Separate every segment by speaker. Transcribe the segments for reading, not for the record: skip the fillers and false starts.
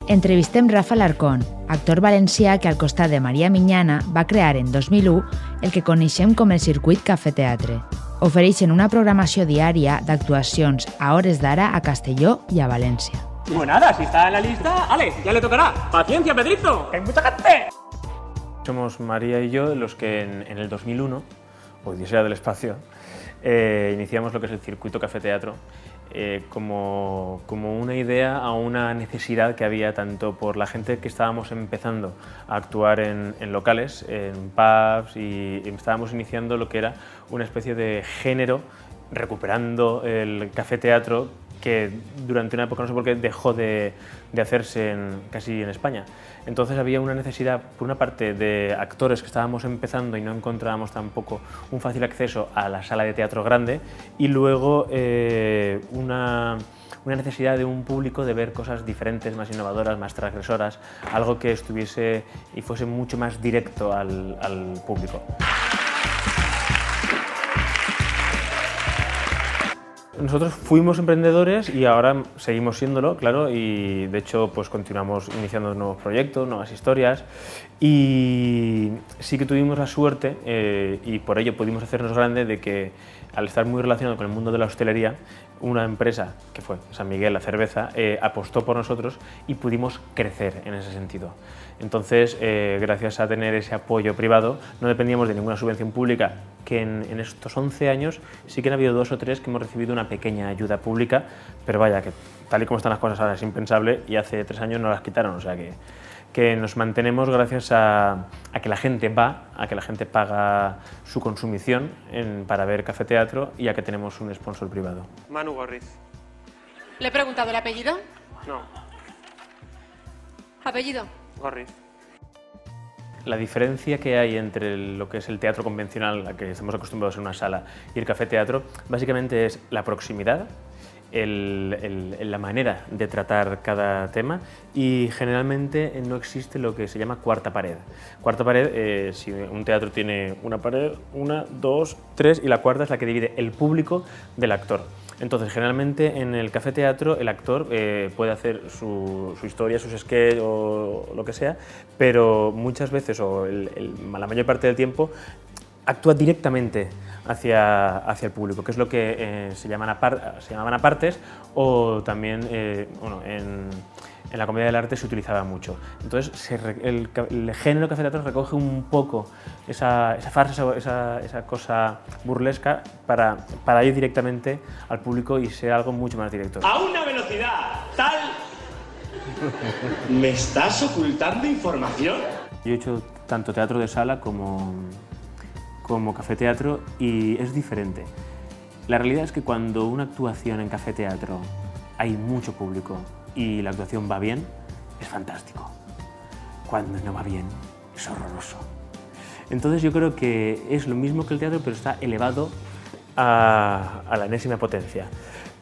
Speaker 1: Entrevistem Rafa Larcón, actor valencià que al costat de Maria Miñana va crear en 2001 el que coneixem com el Circuit Cafè Teatre. Ofereixen una programació diària d'actuacions a hores d'ara a Castelló i a València.
Speaker 2: Pues nada, si está en la lista, Ale, ya le tocará. ¡Paciencia, Pedrito! ¡Que hay mucha gente!
Speaker 3: Somos María y yo los que en el 2001, Odisea del Espacio, iniciamos lo que es el Circuito Cafè Teatro como una idea a una necesidad que había tanto por la gente que estábamos empezando a actuar en locales, en pubs, y estábamos iniciando lo que era una especie de género, recuperando el café teatro que durante una época, no sé por qué, dejó de hacerse casi en España. Entonces había una necesidad, por una parte, de actores que estábamos empezando y no encontrábamos tampoco un fácil acceso a la sala de teatro grande, y luego una necesidad de un público de ver cosas diferentes, más innovadoras, más transgresoras, algo que estuviese y fuese mucho más directo al público. Nosotros fuimos emprendedores y ahora seguimos siéndolo, claro, y de hecho pues continuamos iniciando nuevos proyectos, nuevas historias, y sí que tuvimos la suerte y por ello pudimos hacernos grandes de que al estar muy relacionado con el mundo de la hostelería, una empresa que fue San Miguel, la cerveza, apostó por nosotros y pudimos crecer en ese sentido. Entonces, gracias a tener ese apoyo privado, no dependíamos de ninguna subvención pública, que en estos 11 años sí que han habido 2 o 3 que hemos recibido una pequeña ayuda pública, pero vaya, que tal y como están las cosas ahora es impensable, y hace 3 años nos las quitaron, o sea que nos mantenemos gracias a que la gente va, a que la gente paga su consumición para ver café teatro, y a que tenemos un sponsor privado.
Speaker 4: Manu Gorriz.
Speaker 5: ¿Le he preguntado el apellido?
Speaker 4: No,
Speaker 5: ¿Apellido?
Speaker 4: Gorriz.
Speaker 3: La diferencia que hay entre lo que es el teatro convencional, a que estamos acostumbrados en una sala, y el café teatro, básicamente es la proximidad, la manera de tratar cada tema, y generalmente no existe lo que se llama cuarta pared. Cuarta pared, si un teatro tiene una pared, 1, 2, 3, y la cuarta es la que divide el público del actor. Entonces, generalmente en el café teatro el actor puede hacer su historia, sus sketches o lo que sea, pero muchas veces, o la mayor parte del tiempo, actúa directamente hacia el público, que es lo que se llamaban apartes, o también en la comedia del arte se utilizaba mucho. Entonces el género café teatro recoge un poco esa farsa, esa cosa burlesca para ir directamente al público y ser algo mucho más directo.
Speaker 2: A una velocidad tal... ¿Me estás ocultando información?
Speaker 3: Yo he hecho tanto teatro de sala como café teatro, y es diferente. La realidad es que cuando una actuación en café teatro hay mucho público y la actuación va bien, es fantástico. Cuando no va bien, es horroroso. Entonces yo creo que es lo mismo que el teatro, pero está elevado a la enésima potencia.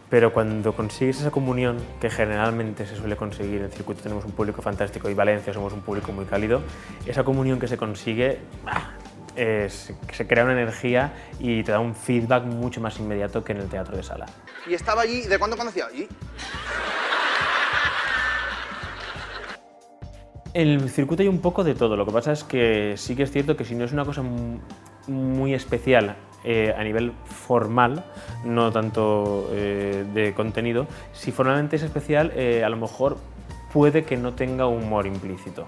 Speaker 3: Pero cuando consigues esa comunión, que generalmente se suele conseguir en el circuito, tenemos un público fantástico, y Valencia somos un público muy cálido, esa comunión que se consigue, se crea una energía y te da un feedback mucho más inmediato que en el teatro de sala.
Speaker 6: ¿Y estaba allí? ¿De cuándo conocía allí?
Speaker 3: En el circuito hay un poco de todo. Lo que pasa es que sí que es cierto que si no es una cosa muy especial a nivel formal, no tanto de contenido, si formalmente es especial, a lo mejor puede que no tenga humor implícito,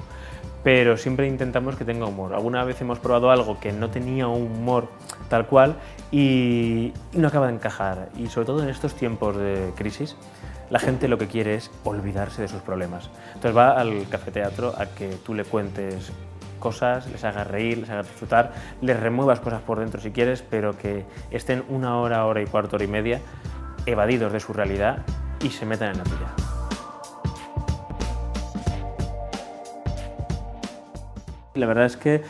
Speaker 3: pero siempre intentamos que tenga humor. Alguna vez hemos probado algo que no tenía un humor tal cual y no acaba de encajar, y sobre todo en estos tiempos de crisis, la gente lo que quiere es olvidarse de sus problemas. Entonces va al café teatro a que tú le cuentes cosas, les hagas reír, les hagas disfrutar, les remuevas cosas por dentro si quieres, pero que estén 1 hora, hora y cuarto, hora y media evadidos de su realidad y se metan en la tuya. La verdad es que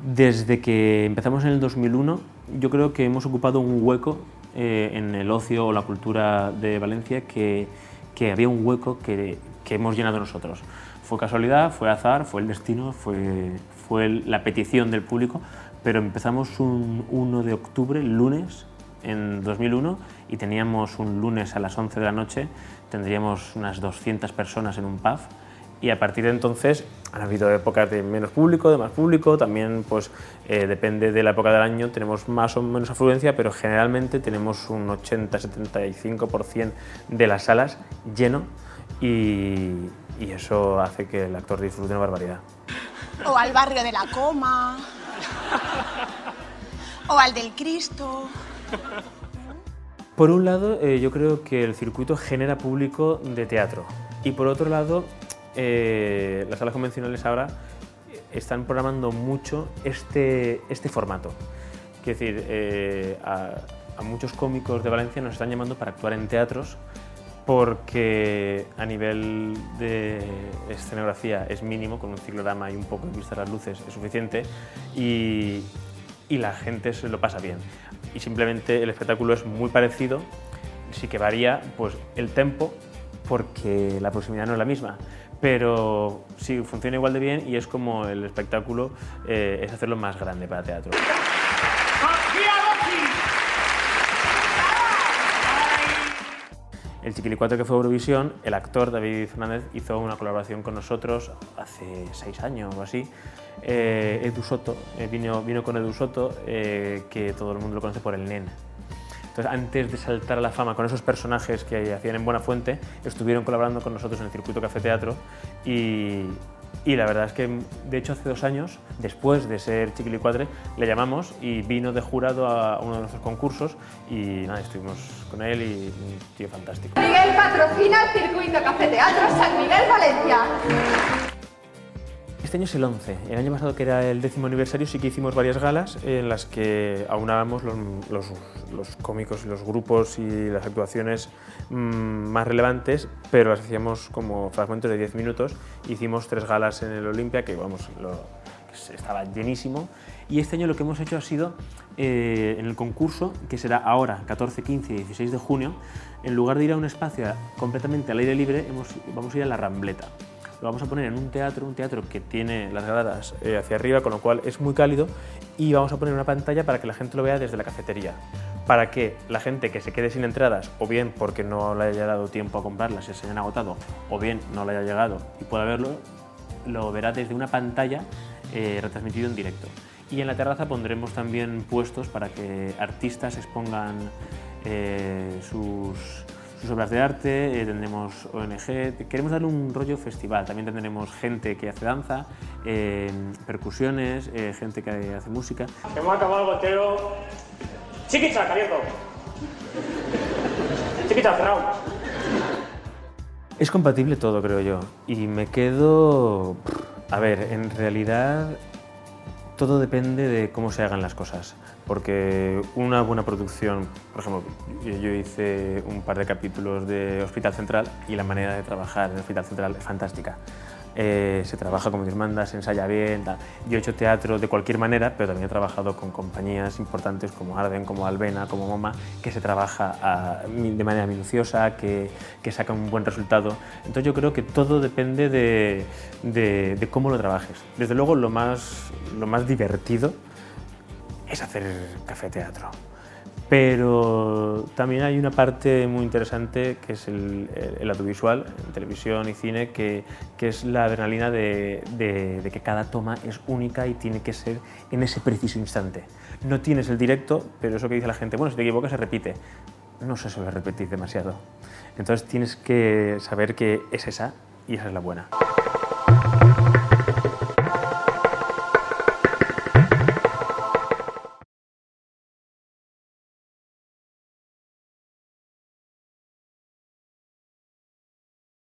Speaker 3: desde que empezamos en el 2001, yo creo que hemos ocupado un hueco en el ocio o la cultura de Valencia, que había un hueco que hemos llenado nosotros. Fue casualidad, fue azar, fue el destino, fue la petición del público, pero empezamos un 1 de octubre, lunes, en 2001, y teníamos un lunes a las 11 de la noche, tendríamos unas 200 personas en un pub, Y a partir de entonces han habido épocas de menos público, de más público, también pues depende de la época del año, tenemos más o menos afluencia, pero generalmente tenemos un 80-75% de las salas lleno y eso hace que el actor disfrute una barbaridad.
Speaker 4: O al barrio de la Coma, o al del Cristo.
Speaker 3: Por un lado, yo creo que el circuito genera público de teatro y por otro lado, las salas convencionales ahora están programando mucho este formato. Quiero decir, a muchos cómicos de Valencia nos están llamando para actuar en teatros porque a nivel de escenografía es mínimo, con un ciclorama y un poco de vista a las luces es suficiente y la gente se lo pasa bien. Y simplemente el espectáculo es muy parecido, sí que varía pues, el tempo porque la proximidad no es la misma, pero sí funciona igual de bien y es como el espectáculo es hacerlo más grande para teatro. El Chiquilicuatre que fue a Eurovisión, el actor David Fernández hizo una colaboración con nosotros hace 6 años o así. Edu Soto, vino con Edu Soto, que todo el mundo lo conoce por el Nen. Entonces, antes de saltar a la fama con esos personajes que hacían en Buenafuente, estuvieron colaborando con nosotros en el circuito Café Teatro y la verdad es que, de hecho, hace 2 años, después de ser Chiquilicuatre, le llamamos y vino de jurado a uno de nuestros concursos y nada, estuvimos con él y un tío fantástico.
Speaker 7: Miguel patrocina el circuito Café Teatro San Miguel, Valencia.
Speaker 3: Este año es el 11. El año pasado, que era el 10º aniversario, sí que hicimos varias galas en las que aunábamos los cómicos y los grupos y las actuaciones más relevantes, pero las hacíamos como fragmentos de 10 minutos. Hicimos 3 galas en el Olympia, que vamos, estaba llenísimo. Y este año lo que hemos hecho ha sido, en el concurso, que será ahora, 14, 15 y 16 de junio, en lugar de ir a un espacio completamente al aire libre, vamos a ir a la Rambleta. Lo vamos a poner en un teatro que tiene las gradas hacia arriba, con lo cual es muy cálido, y vamos a poner una pantalla para que la gente lo vea desde la cafetería, para que la gente que se quede sin entradas, o bien porque no le haya dado tiempo a comprarlas y se hayan agotado, o bien no le haya llegado y pueda verlo, lo verá desde una pantalla retransmitido en directo. Y en la terraza pondremos también puestos para que artistas expongan sus obras de arte, tendremos ONG, queremos darle un rollo festival, también tendremos gente que hace danza, percusiones, gente que hace música.
Speaker 2: Hemos acabado el boteo. Chiquicha, abierto. Chiquicha, cerrado.
Speaker 3: Es compatible todo, creo yo, y me quedo... A ver, en realidad todo depende de cómo se hagan las cosas. Porque una buena producción, por ejemplo, yo hice un par de capítulos de Hospital Central y la manera de trabajar en Hospital Central es fantástica. Se trabaja como Dios manda, se ensaya bien, tal. Yo he hecho teatro de cualquier manera, pero también he trabajado con compañías importantes como Arden, como Albena, como MoMA, que se trabaja de manera minuciosa, que saca un buen resultado. Entonces yo creo que todo depende de cómo lo trabajes. Desde luego lo más divertido es hacer café teatro, pero también hay una parte muy interesante que es el audiovisual, en televisión y cine, que es la adrenalina de que cada toma es única y tiene que ser en ese preciso instante. No tienes el directo, pero eso que dice la gente, bueno, si te equivocas se repite. No se suele repetir demasiado. Entonces tienes que saber que es esa y esa es la buena.